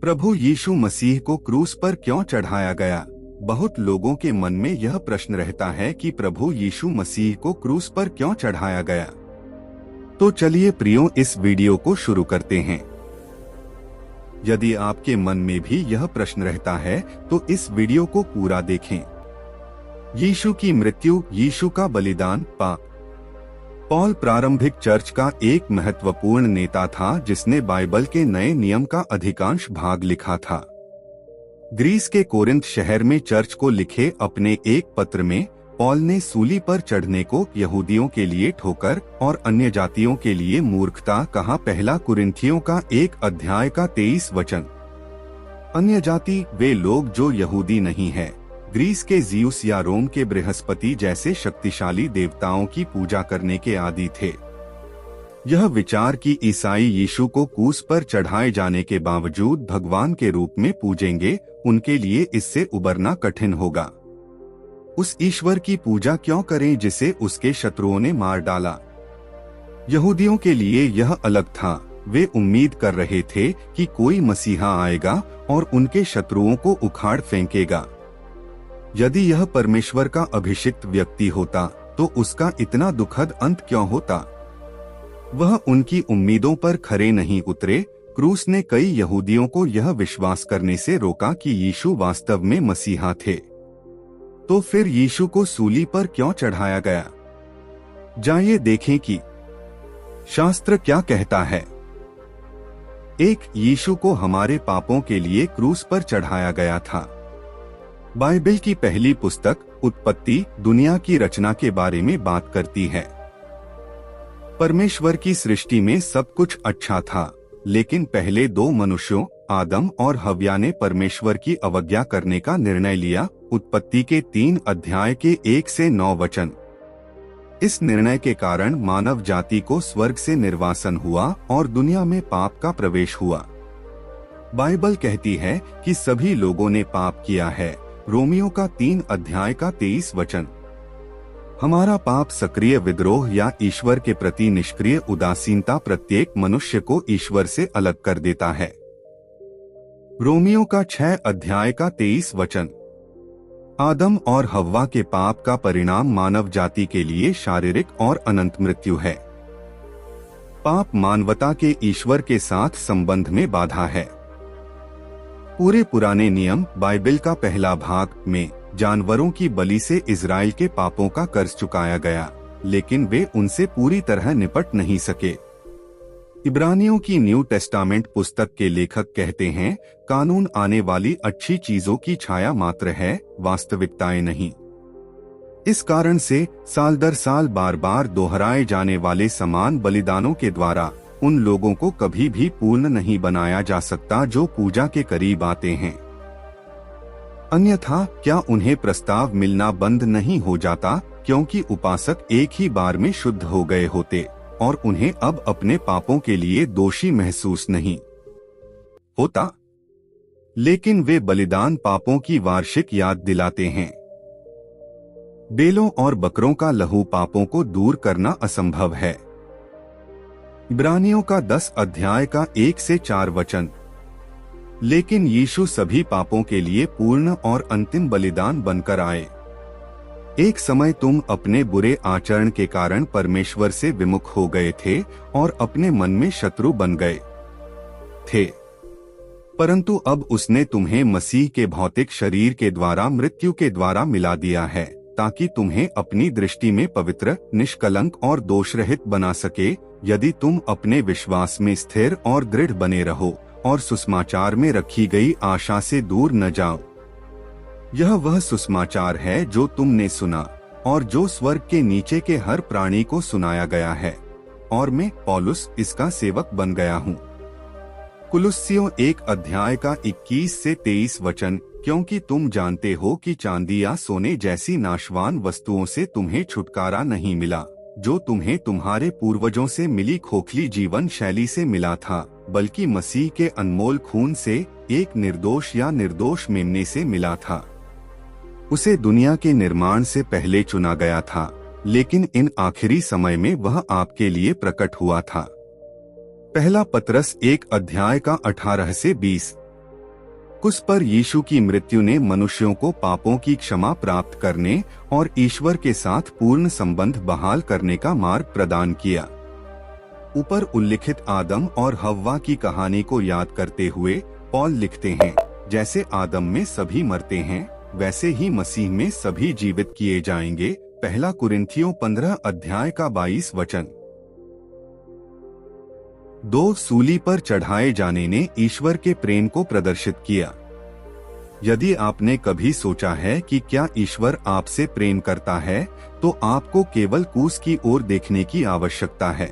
प्रभु यीशु मसीह को क्रूस पर क्यों चढ़ाया गया? बहुत लोगों के मन में यह प्रश्न रहता है कि प्रभु यीशु मसीह को क्रूस पर क्यों चढ़ाया गया। तो चलिए प्रियो, इस वीडियो को शुरू करते हैं। यदि आपके मन में भी यह प्रश्न रहता है तो इस वीडियो को पूरा देखें। यीशु की मृत्यु, यीशु का बलिदान, पॉल प्रारंभिक चर्च का एक महत्वपूर्ण नेता था जिसने बाइबल के नए नियम का अधिकांश भाग लिखा था। ग्रीस के कोरिंथ शहर में चर्च को लिखे अपने एक पत्र में पॉल ने सूली पर चढ़ने को यहूदियों के लिए ठोकर और अन्य जातियों के लिए मूर्खता कहा। पहला कुरिन्थियों का 1:23। अन्य जाति वे लोग जो यहूदी नहीं है, ग्रीस के जियुस या रोम के बृहस्पति जैसे शक्तिशाली देवताओं की पूजा करने के आदी थे। यह विचार कि ईसाई यीशु को क्रूस पर चढ़ाए जाने के बावजूद भगवान के रूप में पूजेंगे, उनके लिए इससे उबरना कठिन होगा। उस ईश्वर की पूजा क्यों करें जिसे उसके शत्रुओं ने मार डाला? यहूदियों के लिए यह अलग था। वे उम्मीद कर रहे थे कि कोई मसीहा आएगा और उनके शत्रुओं को उखाड़ फेंकेगा। यदि यह परमेश्वर का अभिषिक्त व्यक्ति होता तो उसका इतना दुखद अंत क्यों होता? वह उनकी उम्मीदों पर खरे नहीं उतरे। क्रूस ने कई यहूदियों को यह विश्वास करने से रोका कि यीशु वास्तव में मसीहा थे। तो फिर यीशु को सूली पर क्यों चढ़ाया गया? जाइए देखें कि शास्त्र क्या कहता है। 1. यीशु को हमारे पापों के लिए क्रूस पर चढ़ाया गया था। बाइबल की पहली पुस्तक उत्पत्ति दुनिया की रचना के बारे में बात करती है। परमेश्वर की सृष्टि में सब कुछ अच्छा था, लेकिन पहले दो मनुष्यों आदम और हव्या ने परमेश्वर की अवज्ञा करने का निर्णय लिया। उत्पत्ति के 3 अध्याय के 1 से 9। इस निर्णय के कारण मानव जाति को स्वर्ग से निर्वासन हुआ और दुनिया में पाप का प्रवेश हुआ। बाइबल कहती है कि सभी लोगों ने पाप किया है। रोमियो का 3 अध्याय का 23। हमारा पाप सक्रिय विद्रोह या ईश्वर के प्रति निष्क्रिय उदासीनता प्रत्येक मनुष्य को ईश्वर से अलग कर देता है। रोमियो का 6 अध्याय का 23। आदम और हव्वा के पाप का परिणाम मानव जाति के लिए शारीरिक और अनंत मृत्यु है। पाप मानवता के ईश्वर के साथ संबंध में बाधा है। पूरे पुराने नियम बाइबल का पहला भाग में जानवरों की बलि से इजराइल के पापों का कर्ज चुकाया गया, लेकिन वे उनसे पूरी तरह निपट नहीं सके। इब्रानियों की न्यू टेस्टामेंट पुस्तक के लेखक कहते हैं, कानून आने वाली अच्छी चीजों की छाया मात्र है, वास्तविकताएं नहीं। इस कारण से साल दर साल बार बार दोहराए जाने वाले समान बलिदानों के द्वारा उन लोगों को कभी भी पूर्ण नहीं बनाया जा सकता जो पूजा के करीब आते हैं। अन्यथा क्या उन्हें प्रस्ताव मिलना बंद नहीं हो जाता, क्योंकि उपासक एक ही बार में शुद्ध हो गए होते और उन्हें अब अपने पापों के लिए दोषी महसूस नहीं होता। लेकिन वे बलिदान पापों की वार्षिक याद दिलाते हैं। बेलों और बकरों का लहू पापों को दूर करना असंभव है। इब्रानियों का 10 अध्याय का 1 से 4। लेकिन यीशु सभी पापों के लिए पूर्ण और अंतिम बलिदान बनकर आए। एक समय तुम अपने बुरे आचरण के कारण परमेश्वर से विमुख हो गए थे और अपने मन में शत्रु बन गए थे, परंतु अब उसने तुम्हें मसीह के भौतिक शरीर के द्वारा मृत्यु के द्वारा मिला दिया है, ताकि तुम्हें अपनी दृष्टि में पवित्र, निष्कलंक और दोषरहित बना सके, यदि तुम अपने विश्वास में स्थिर और दृढ़ बने रहो और सुसमाचार में रखी गई आशा से दूर न जाओ। यह वह सुसमाचार है जो तुमने सुना और जो स्वर्ग के नीचे के हर प्राणी को सुनाया गया है, और मैं पौलुस इसका सेवक बन गया हूँ। कुलुस्सियों 1 अध्याय का 21 से 23। क्योंकि तुम जानते हो कि चांदी या सोने जैसी नाशवान वस्तुओं से तुम्हें छुटकारा नहीं मिला, जो तुम्हें तुम्हारे पूर्वजों से मिली खोखली जीवन शैली से मिला था, बल्कि मसीह के अनमोल खून से, एक निर्दोष या निर्दोष मेमने से मिला था। उसे दुनिया के निर्माण से पहले चुना गया था, लेकिन इन आखिरी समय में वह आपके लिए प्रकट हुआ था। पहला पतरस 1 अध्याय का 18 से 20। क्रूस पर यीशु की मृत्यु ने मनुष्यों को पापों की क्षमा प्राप्त करने और ईश्वर के साथ पूर्ण संबंध बहाल करने का मार्ग प्रदान किया। ऊपर उल्लिखित आदम और हव्वा की कहानी को याद करते हुए पॉल लिखते हैं, जैसे आदम में सभी मरते हैं वैसे ही मसीह में सभी जीवित किए जाएंगे। पहला कुरिन्थियों 15 अध्याय का 22 वचन। 2 सूली पर चढ़ाए जाने ने ईश्वर के प्रेम को प्रदर्शित किया। यदि आपने कभी सोचा है कि क्या ईश्वर आपसे प्रेम करता है, तो आपको केवल क्रूस की ओर देखने की आवश्यकता है।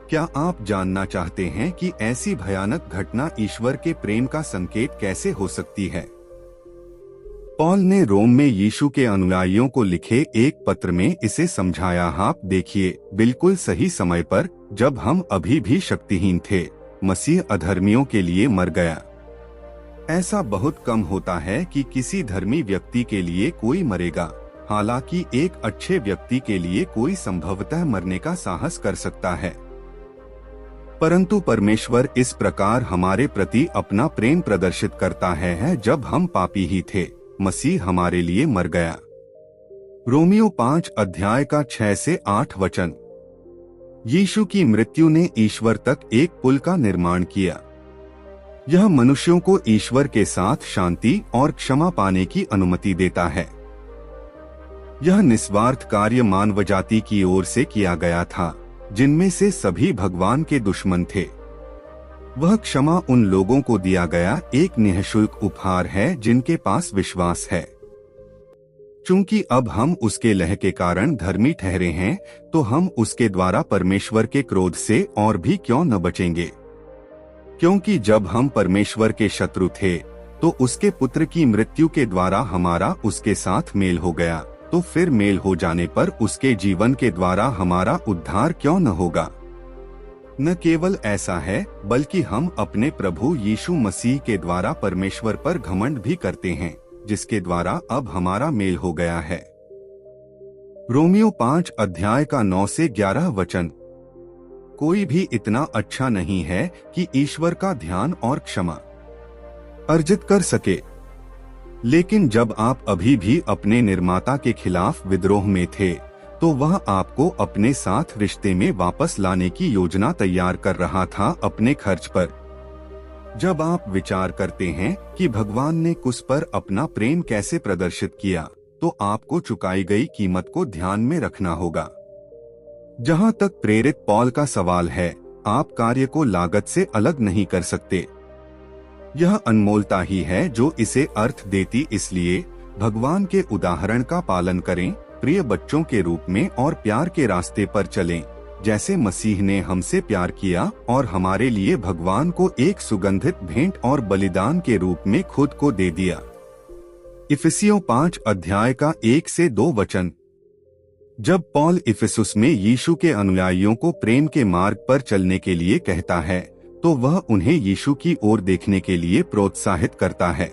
क्या आप जानना चाहते हैं कि ऐसी भयानक घटना ईश्वर के प्रेम का संकेत कैसे हो सकती है? पॉल ने रोम में यीशु के अनुयायियों को लिखे एक पत्र में इसे समझाया। आप देखिए, बिल्कुल सही समय पर, जब हम अभी भी शक्तिहीन थे, मसीह अधर्मियों के लिए मर गया। ऐसा बहुत कम होता है कि किसी धर्मी व्यक्ति के लिए कोई मरेगा, हालांकि एक अच्छे व्यक्ति के लिए कोई संभवतः मरने का साहस कर सकता है। परंतु परमेश्वर इस प्रकार हमारे प्रति अपना प्रेम प्रदर्शित करता है, जब हम पापी ही थे, मसीह हमारे लिए मर गया। रोमियो 5 अध्याय का 6 से 8 वचन। यीशु की मृत्यु ने ईश्वर तक एक पुल का निर्माण किया। यह मनुष्यों को ईश्वर के साथ शांति और क्षमा पाने की अनुमति देता है। यह निस्वार्थ कार्य मानव जाति की ओर से किया गया था, जिनमें से सभी भगवान के दुश्मन थे। वह क्षमा उन लोगों को दिया गया एक निःशुल्क उपहार है जिनके पास विश्वास है। चूंकि अब हम उसके लह के कारण धर्मी ठहरे हैं, तो हम उसके द्वारा परमेश्वर के क्रोध से और भी क्यों न बचेंगे। क्योंकि जब हम परमेश्वर के शत्रु थे, तो उसके पुत्र की मृत्यु के द्वारा हमारा उसके साथ मेल हो गया, तो फिर मेल हो जाने पर उसके जीवन के द्वारा हमारा उद्धार क्यों न होगा। न केवल ऐसा है, बल्कि हम अपने प्रभु यीशु मसीह के द्वारा परमेश्वर पर घमंड भी करते हैं, जिसके द्वारा अब हमारा मेल हो गया है। रोमियो 5 अध्याय का 9 से 11 वचन। कोई भी इतना अच्छा नहीं है कि ईश्वर का ध्यान और क्षमा अर्जित कर सके। लेकिन जब आप अभी भी अपने निर्माता के खिलाफ विद्रोह में थे, तो वह आपको अपने साथ रिश्ते में वापस लाने की योजना तैयार कर रहा था अपने खर्च पर। जब आप विचार करते हैं कि भगवान ने क्रूस पर अपना प्रेम कैसे प्रदर्शित किया, तो आपको चुकाई गई कीमत को ध्यान में रखना होगा। जहां तक प्रेरित पॉल का सवाल है, आप कार्य को लागत से अलग नहीं कर सकते। यह अनमोलता ही है जो इसे अर्थ देती। इसलिए भगवान के उदाहरण का पालन करें, प्रिय बच्चों के रूप में, और प्यार के रास्ते पर चलें, जैसे मसीह ने हमसे प्यार किया और हमारे लिए भगवान को एक सुगंधित भेंट और बलिदान के रूप में खुद को दे दिया। इफिसियों 5 अध्याय का 1 से 2 वचन। जब पॉल इफिसुस में यीशु के अनुयायियों को प्रेम के मार्ग पर चलने के लिए कहता है, तो वह उन्हें यीशु की ओर देखने के लिए प्रोत्साहित करता है।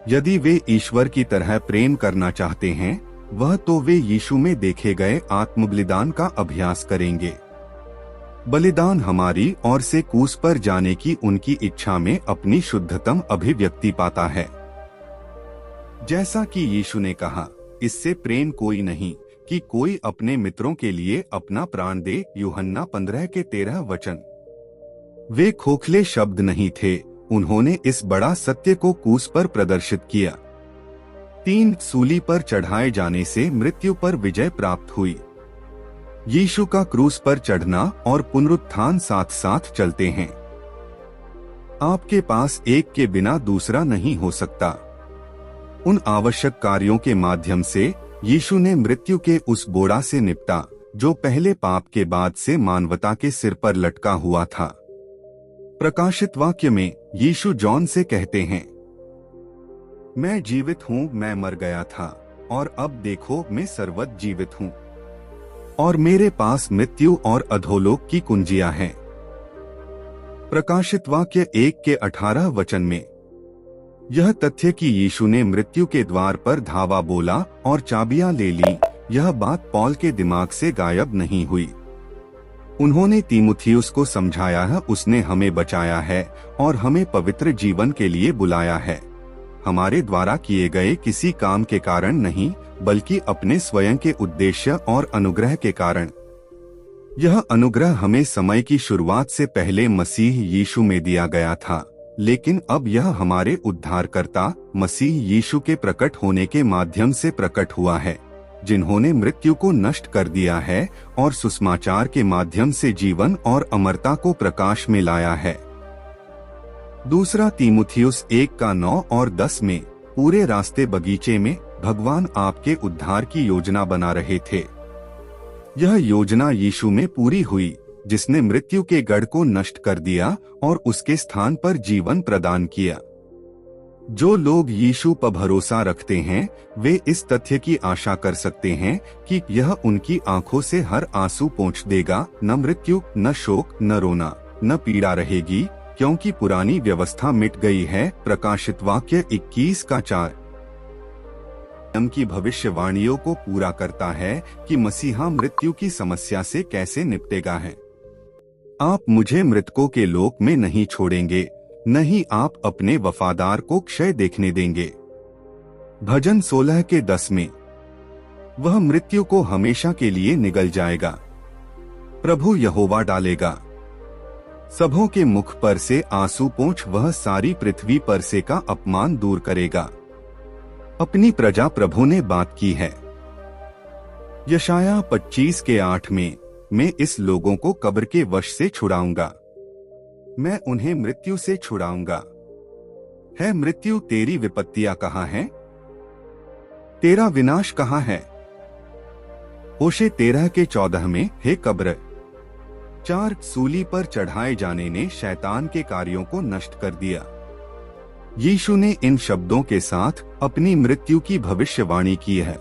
यदि वे ईश्वर की तरह प्रेम करना चाहते हैं, वह तो वे यीशु में देखे गए आत्मबलिदान का अभ्यास करेंगे। बलिदान हमारी ओर से क्रूस पर जाने की उनकी इच्छा में अपनी शुद्धतम अभिव्यक्ति पाता है। जैसा कि यीशु ने कहा, इससे प्रेम कोई नहीं कि कोई अपने मित्रों के लिए अपना प्राण दे। यूहन्ना 15 के 13 वचन। वे खोखले शब्द नहीं थे, उन्होंने इस बड़ा सत्य को क्रूस पर प्रदर्शित किया। 3 सूली पर चढ़ाए जाने से मृत्यु पर विजय प्राप्त हुई। यीशु का क्रूस पर चढ़ना और पुनरुत्थान साथ साथ चलते हैं। आपके पास एक के बिना दूसरा नहीं हो सकता। उन आवश्यक कार्यों के माध्यम से यीशु ने मृत्यु के उस बोझ से निपटा जो पहले पाप के बाद से मानवता के सिर पर लटका हुआ था। प्रकाशित वाक्य में यीशु जॉन से कहते हैं, मैं जीवित हूँ, मैं मर गया था, और अब देखो मैं सर्वत्र जीवित हूँ, और मेरे पास मृत्यु और अधोलोक की कुंजियां हैं। प्रकाशित वाक्य 1 के 18 वचन में यह तथ्य कि यीशु ने मृत्यु के द्वार पर धावा बोला और चाबियां ले ली, यह बात पॉल के दिमाग से गायब नहीं हुई। उन्होंने तीमुथियुस को समझाया है, उसने हमें बचाया है और हमें पवित्र जीवन के लिए बुलाया है, हमारे द्वारा किए गए किसी काम के कारण नहीं, बल्कि अपने स्वयं के उद्देश्य और अनुग्रह के कारण। यह अनुग्रह हमें समय की शुरुआत से पहले मसीह यीशु में दिया गया था, लेकिन अब यह हमारे उद्धारकर्ता मसीह यीशु के प्रकट होने के माध्यम से प्रकट हुआ है, जिन्होंने मृत्यु को नष्ट कर दिया है और सुसमाचार के माध्यम से जीवन और अमरता को प्रकाश में लाया है। दूसरा तीमुथियुस 1:9 और 10 में, पूरे रास्ते बगीचे में भगवान आपके उद्धार की योजना बना रहे थे। यह योजना यीशु में पूरी हुई, जिसने मृत्यु के गढ़ को नष्ट कर दिया और उसके स्थान पर जीवन प्रदान किया। जो लोग यीशु पर भरोसा रखते हैं, वे इस तथ्य की आशा कर सकते हैं कि यह उनकी आंखों से हर आंसू पोंछ देगा। न मृत्यु, न शोक, न रोना, न पीड़ा रहेगी, क्योंकि पुरानी व्यवस्था मिट गई है। प्रकाशित वाक्य 21:4 की भविष्यवाणियों को पूरा करता है कि मसीहा मृत्यु की समस्या से कैसे निपटेगा है। आप मुझे मृतकों के लोक में नहीं छोड़ेंगे, नहीं आप अपने वफादार को क्षय देखने देंगे। भजन 16:10 में, वह मृत्यु को हमेशा के लिए निगल जाएगा, प्रभु यहोवा डालेगा सबों के मुख पर से आंसू पोंछ, वह सारी पृथ्वी पर से का अपमान दूर करेगा। अपनी प्रजा प्रभु ने बात की है। यशाया 25:8 में, मैं इस लोगों को कब्र के वश से छुड़ाऊंगा, मैं उन्हें मृत्यु से छुड़ाऊंगा। है मृत्यु, तेरी विपत्तियां कहाँ हैं? तेरा विनाश कहाँ है? होशे 13:14 में, हे कब्र, 4 सूली पर चढ़ाए जाने ने शैतान के कार्यों को नष्ट कर दिया। यीशु ने इन शब्दों के साथ अपनी मृत्यु की भविष्यवाणी की है।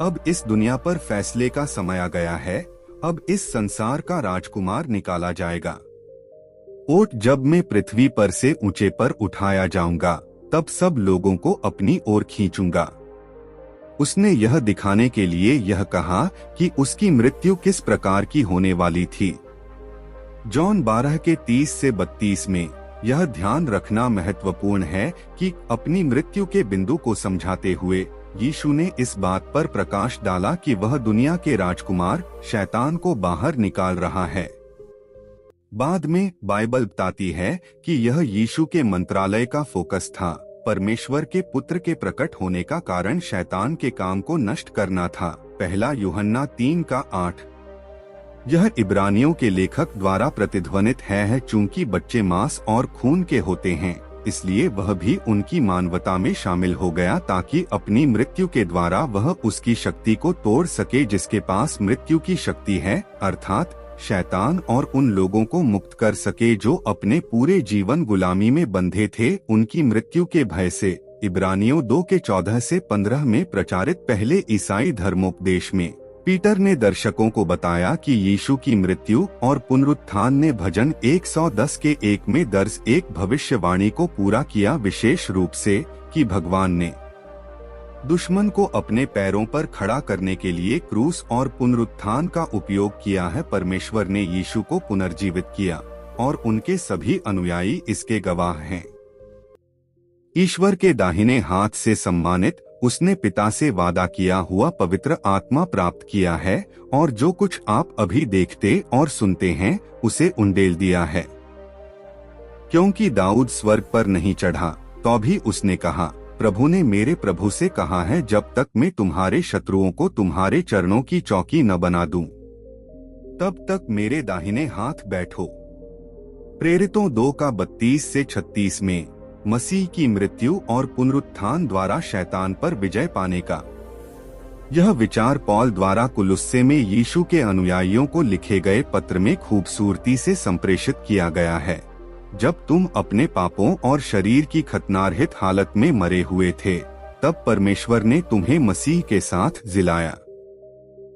अब इस दुनिया पर फैसले का समय आ गया है। अब इस संसार का राजकुमार निकाला जाएगा। ओट, जब मैं पृथ्वी पर से ऊंचे पर उठाया जाऊंगा, तब सब लोगों को अपनी ओर खींचूंगा। उसने यह दिखाने के लिए यह कहा कि उसकी मृत्यु किस प्रकार की होने वाली थी। जॉन 12:30-32 में, यह ध्यान रखना महत्वपूर्ण है कि अपनी मृत्यु के बिंदु को समझाते हुए यीशु ने इस बात पर प्रकाश डाला कि वह दुनिया के राजकुमार शैतान को बाहर निकाल रहा है। बाद में बाइबल बताती है कि यह यीशु के मंत्रालय का फोकस था। परमेश्वर के पुत्र के प्रकट होने का कारण शैतान के काम को नष्ट करना था। पहला यूहन्ना 3:8। यह इब्रानियों के लेखक द्वारा प्रतिध्वनित है चूंकि बच्चे मांस और खून के होते हैं, इसलिए वह भी उनकी मानवता में शामिल हो गया ताकि अपनी मृत्यु के द्वारा वह उसकी शक्ति को तोड़ सके जिसके पास मृत्यु की शक्ति है, अर्थात शैतान, और उन लोगों को मुक्त कर सके जो अपने पूरे जीवन गुलामी में बंधे थे उनकी मृत्यु के भय से। इब्रानियों 2:14-15 में प्रचारित पहले ईसाई धर्मोपदेश में पीटर ने दर्शकों को बताया कि यीशु की मृत्यु और पुनरुत्थान ने भजन 110:1 में दर्ज एक भविष्यवाणी को पूरा किया, विशेष रूप से कि भगवान ने दुश्मन को अपने पैरों पर खड़ा करने के लिए क्रूस और पुनरुत्थान का उपयोग किया है। परमेश्वर ने यीशु को पुनर्जीवित किया और उनके सभी अनुयायी इसके गवाह हैं। ईश्वर के दाहिने हाथ से सम्मानित उसने पिता से वादा किया हुआ पवित्र आत्मा प्राप्त किया है और जो कुछ आप अभी देखते और सुनते हैं उसे उंडेल दिया है। क्योंकि दाऊद स्वर्ग पर नहीं चढ़ा तो भी उसने कहा, प्रभु ने मेरे प्रभु से कहा है, जब तक मैं तुम्हारे शत्रुओं को तुम्हारे चरणों की चौकी न बना दूं, तब तक मेरे दाहिने हाथ बैठो। प्रेरितों 2:32-36 में मसीह की मृत्यु और पुनरुत्थान द्वारा शैतान पर विजय पाने का यह विचार पौल द्वारा कुलुस्से में यीशु के अनुयायियों को लिखे गए पत्र में खूबसूरती से संप्रेषित किया गया है। जब तुम अपने पापों और शरीर की खतनारहित हालत में मरे हुए थे, तब परमेश्वर ने तुम्हें मसीह के साथ जिलाया।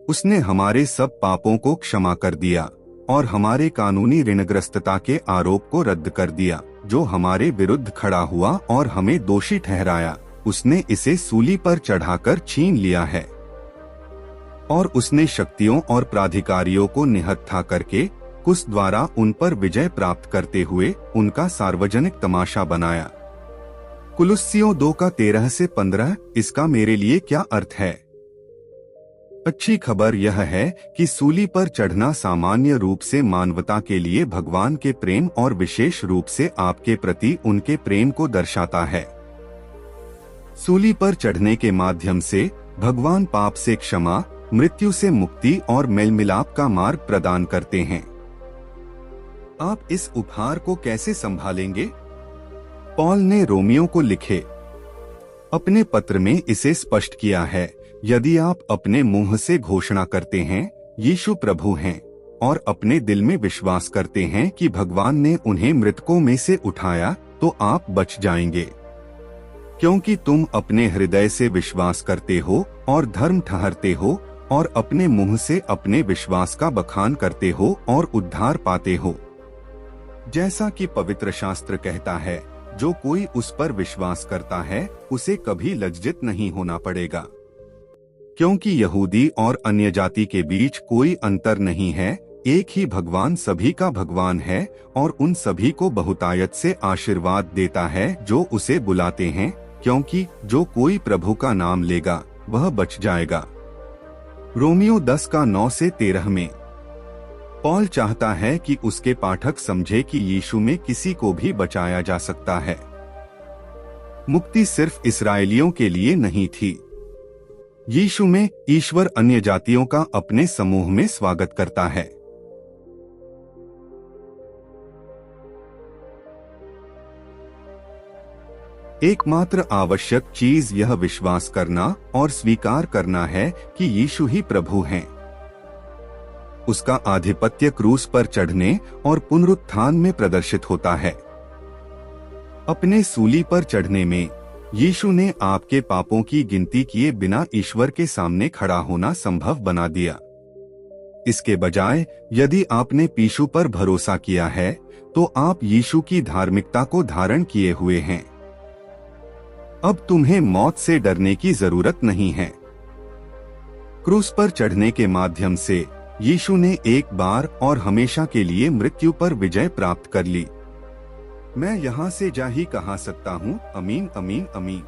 उसने हमारे सब पापों को क्षमा कर दिया और हमारे कानूनी ऋणग्रस्तता के आरोप को रद्द कर दिया जो हमारे विरुद्ध खड़ा हुआ और हमें दोषी ठहराया। उसने इसे सूली पर चढ़ाकर छीन लिया है। और उसने शक्तियों और प्राधिकारियों को निहत्था करके कुश द्वारा उन पर विजय प्राप्त करते हुए उनका सार्वजनिक तमाशा बनाया। कुलुस्सियों 2:13-15। इसका मेरे लिए क्या अर्थ है? अच्छी खबर यह है कि सूली पर चढ़ना सामान्य रूप से मानवता के लिए भगवान के प्रेम और विशेष रूप से आपके प्रति उनके प्रेम को दर्शाता है। सूली पर चढ़ने के माध्यम से भगवान पाप से क्षमा, मृत्यु से मुक्ति और मेलमिलाप का मार्ग प्रदान करते हैं। आप इस उपहार को कैसे संभालेंगे? पॉल ने रोमियो को लिखे अपने पत्र में इसे स्पष्ट किया है, यदि आप अपने मुंह से घोषणा करते हैं यीशु प्रभु हैं और अपने दिल में विश्वास करते हैं कि भगवान ने उन्हें मृतकों में से उठाया, तो आप बच जाएंगे। क्योंकि तुम अपने हृदय से विश्वास करते हो और धर्म ठहरते हो और अपने मुंह से अपने विश्वास का बखान करते हो और उद्धार पाते हो। जैसा कि पवित्र शास्त्र कहता है, जो कोई उस पर विश्वास करता है उसे कभी लज्जित नहीं होना पड़ेगा। क्योंकि यहूदी और अन्य जाति के बीच कोई अंतर नहीं है, एक ही भगवान सभी का भगवान है और उन सभी को बहुतायत से आशीर्वाद देता है जो उसे बुलाते हैं, क्योंकि जो कोई प्रभु का नाम लेगा वह बच जाएगा। रोमियो 10:9-13 में पॉल चाहता है कि उसके पाठक समझे कि यीशु में किसी को भी बचाया जा सकता है। मुक्ति सिर्फ इस्राएलियों के लिए नहीं थी। यीशु में ईश्वर अन्य जातियों का अपने समूह में स्वागत करता है। एकमात्र आवश्यक चीज यह विश्वास करना और स्वीकार करना है कि यीशु ही प्रभु हैं। उसका आधिपत्य क्रूस पर चढ़ने और पुनरुत्थान में प्रदर्शित होता है। अपने सूली पर चढ़ने में यीशु ने आपके पापों की गिनती किए बिना ईश्वर के सामने खड़ा होना संभव बना दिया। इसके बजाय यदि आपने यीशु पर भरोसा किया है तो आप यीशु की धार्मिकता को धारण किए हुए हैं। अब तुम्हें मौत से डरने की जरूरत नहीं है। क्रूस पर चढ़ने के माध्यम से यीशु ने एक बार और हमेशा के लिए मृत्यु पर विजय प्राप्त कर ली। मैं यहाँ से जा ही कहा सकता हूँ, अमीन अमीन अमीन।